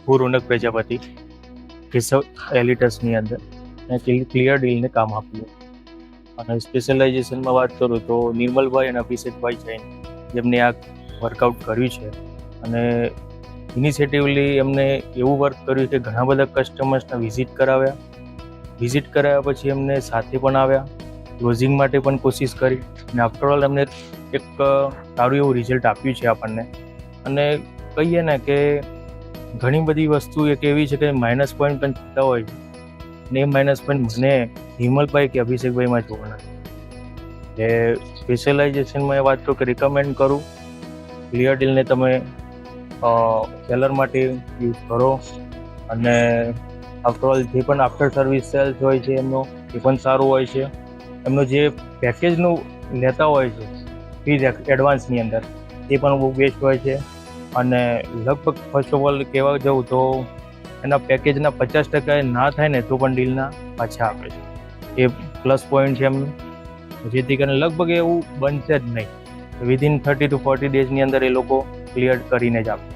હું રોનક પ્રજાપતિ કેશવ એલિટસની અંદર ક્લિયર ડીલને કામ આપ્યું. અને સ્પેશિયલાઇઝેશનમાં વાત કરું તો નિર્મલભાઈ અને અભિષેકભાઈ જૈન જેમને આ વર્કઆઉટ કર્યું છે. અને ઇનિશિયેટિવલી એમને એવું વર્ક કર્યું કે ઘણા બધા કસ્ટમર્સને વિઝિટ કરાવ્યા પછી એમને સાથે પણ આવ્યા, ક્લોઝિંગ માટે પણ કોશિશ કરી અને આફ્ટરઓલ એમને એક સારું એવું રિઝલ્ટ આપ્યું છે આપણને. અને કહીએ ને કે ઘણી બધી વસ્તુ એક એવી છે કે માઇનસ પોઈન્ટ પણ થતા હોય છે ને એ માઇનસ પોઈન્ટ મને નિર્મલભાઈ કે અભિષેકભાઈમાં જોવાના છે. સ્પેશિયલાઇઝેશનમાં એ વાત તો કે રિકમેન્ડ કરું, ક્લિયર ડીલને તમે સેલર માટે યુઝ કરો. અને આફ્ટરઓલ જે પણ આફ્ટર સર્વિસ સેલ્સ હોય છે એમનો એ પણ સારું હોય છે. એમનો જે પેકેજનું લેતા હોય છે ફીઝ એડવાન્સની અંદર એ પણ બહુ બેસ્ટ હોય છે. અને લગભગ ફર્સ્ટ ઓફ ઓલ કહેવા જાઉં તો એના પેકેજના 50% ના થાય ને તો પણ ડીલના પાછા આપે છે. એ પ્લસ પોઈન્ટ છે એમનું, જેથી કરીને લગભગ એવું બનશે જ નહીં. વિધિન 30 to 40 ડેઝની અંદર એ લોકો ક્લિયર કરીને જ આપે.